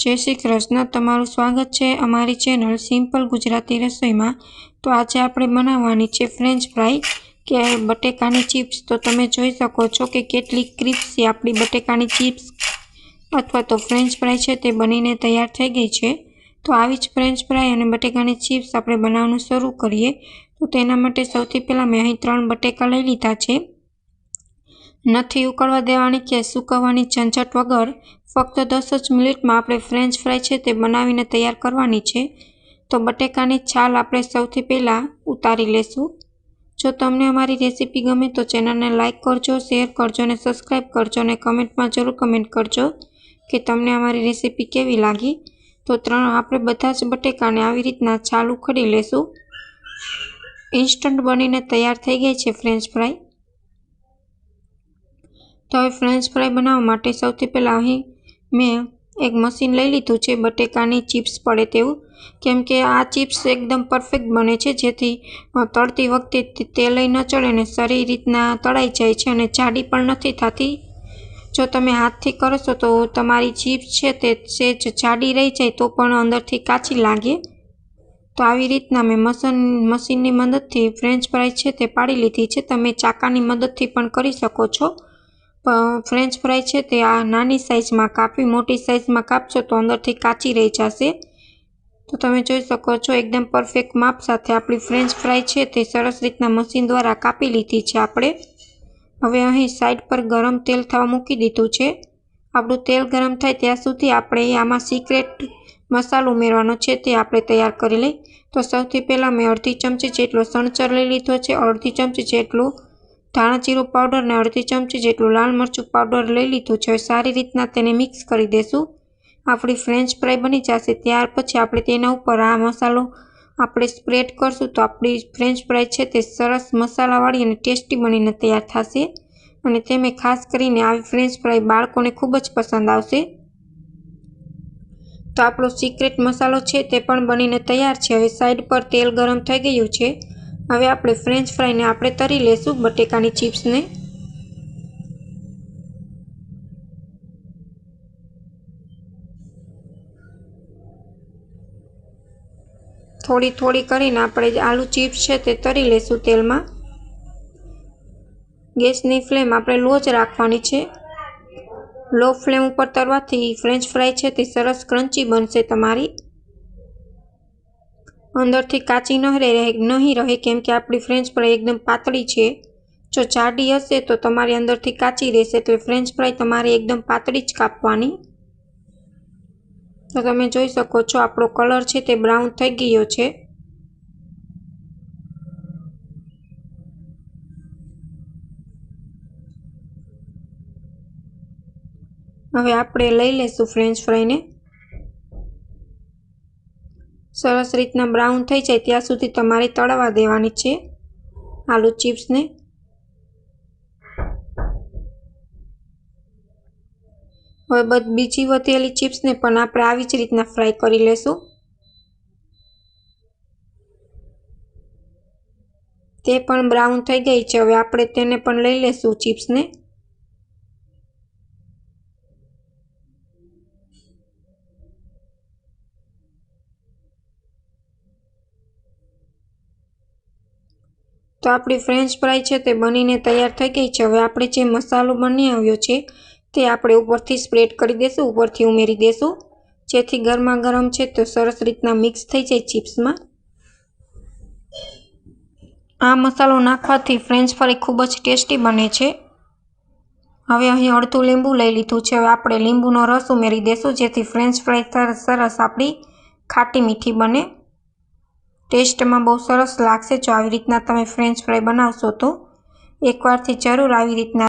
जय श्री कृष्ण। तमारुं स्वागत है अमारी चेनल सिंपल गुजराती रसोई में। तो आज आपणे बनाववानी छे फ्रेंच फ्राई के बटेकानी चिप्स। तो तमे जोई शको छो कि केटली क्रिस्पी आपणी बटेकानी चिप्स अथवा तो फ्रेंच फ्राई छे ते बनीने तैयार थई गई छे। तो आवी ज फ्रेंच फ्राई अने बटेकानी चिप्स आपणे बनाववानुं शरू करीए। तो तेना माटे सौथी पहेला मैं અહીં 3 बटेका लई लीधा छे। नथी उकळवा देवानी के सूकववानी झंझट वगर फक्त 10 ज मिनिटमां आपणे फ्रेंच फ्राई छे ते बनावीने तैयार करवानी छे। तो बटेकानी छाल आपणे सौथी पहेला उतारी लेशुं। जो तमने अमारी रेसिपी गमे तो चेनलने लाइक करजो, शेर करजो ने सब्सक्राइब करजो ने कमेंटमां जरूर कमेंट करजो कि तमने अमारी रेसिपी केवी लागी। तो आपणे बधा ज बटेकाने आवी रीतना छाल उखड़ी लेशुं। इंस्टंट बनीने तैयार थई गई छे फ्रेंच फ्राई। तो हवे फ्रेंच फ्राई बनाववा माटे सौथी पहेला અહીં मैं एक मशीन लई लीधुं छे बटेकानी चिप्स पड़े तेवुं, केम के आ चिप्स एकदम परफेक्ट बने छे जेथी तळती वखते तेल न चढ़े ने सारी रीतना तळाई जाय छे अने जाडी पण नथी थती। जो तमे हाथथी करो छो तो तमारी चिप्स छे ते सेज जाडी रही जाय तो पण अंदरथी काची लागे। तो आवी रीतना मैं मशीननी मददथी फ्रेंच फ्राई छे ते पाड़ी लीधी छे। तमे चाकानी मददथी पण करी शको छो। फ्रेंच फ्राई छे ते आ नानी साइज में कापी, मोटी साइज में कापशो तो अंदरथी काची रही जाशे। तो तमे जोई शको छो एकदम परफेक्ट माप साथे आपणी फ्रेंच फ्राई छे ते सरस रीतना मशीन द्वारा कापी लीधी छे आपणे। हवे અહીં साइड पर गरम तेल थवा मूकी दीधुं छे। आपणुं तेल गरम थाय त्यां सुधी आपणे आमां सीक्रेट मसालो उमेरवानो छे ते आपणे तैयार करी लई। तो सौथी पहेला मैं अर्धी चमची जेटलो सणचर लई लीधो छे, अर्धी चमची जेटલું धाणा जीरु पाउडर ने अर्धी चमची जेटલું लाल मरचुं पाउडर लई लीधुं छे। सारी रीतना तेने मिक्स करी देशुं। आपणी फ्रेंच फ्राई बनी जशे त्यार पछी आपणे तेना उपर आ मसालो आपणे स्प्रेड करशुं तो आपणी फ्रेंच फ्राई छे ते सरस मसालावाળી अने टेस्टी बनीने तैयार थशे। अने तेमे खास करीने आवी फ्रेंच फ्राई बाळकोने खूब ज पसंद आवशे। तो आपणो सीक्रेट मसालो छे ते पण बनीने तैयार छे। हवे साइड पर तेल गरम थई गयुं छे। हवे आपणे फ्रेंच फ्राई ने आपणे तरी लेशुं बटेकानी चिप्स ने। थोड़ी थोड़ी करीने आपणे आलू चिप्स छे ते तरी लेशुं तेल में। गैसनी फ्लेम आपणे लो ज राखवानी छे। लो फ्लेम पर तरवाथी फ्रेंच फ्राई छे ते सरस क्रंची बनशे तमारी। अंदरथी काची नहीं रहे केम के आपणी फ्रेंच फ्राई एकदम पातળી छे। जो जाडी हशे तो तमारी अंदरथी काची रहेशे એટલે फ्रेंच फ्राई तमारे एकदम पातળી ज कापवानी। तो तमे जोई शको छो आपणो कलर छे ते ब्राउन थई गयो छे। हवे आपणे लई लेशुं फ्रेंच फ्राई ने। सरस रीतना ब्राउन थई जाय त्यां सुधी तमारे तळवा देवानी छे आलू चिप्स ने। हवे बीजी वधेली चिप्स ने पण आपणे आवी ज रीतना फ्राई करी लेशुं। ते पण ब्राउन थई गई छे। हवे आपणे तेने पण लई लेशुं चिप्स ने। तो आपणी फ्रेंच फ्राई छे ते बनीने तैयार थई गई छे। हवे आपणे जे मसालो बनी आव्यो छे ते आपणे उपरथी स्प्रेड करी देशुं, उपरथी उमेरी देशुं जेथी गरमा गरम छे तो सरस रीतना मिक्स थई जाय चिप्स में। आ मसालो नाखवाथी फ्रेंच फ्राई खूब ज टेस्टी बने छे। हवे અહીં અડધું લીંબુ લઈ લીધું છે। હવે આપણે લીંબુનો રસ ઉમેરી દેશું જેથી ફ્રેન્ચ ફ્રાઈ સરસ આપણી ખાટી મીઠી બને। ટેસ્ટમાં બહુ સરસ લાગશે જો આવી રીતના તમે ફ્રેન્ચ ફ્રાઈ બનાવશો તો। એકવારથી જરૂર આવી રીતના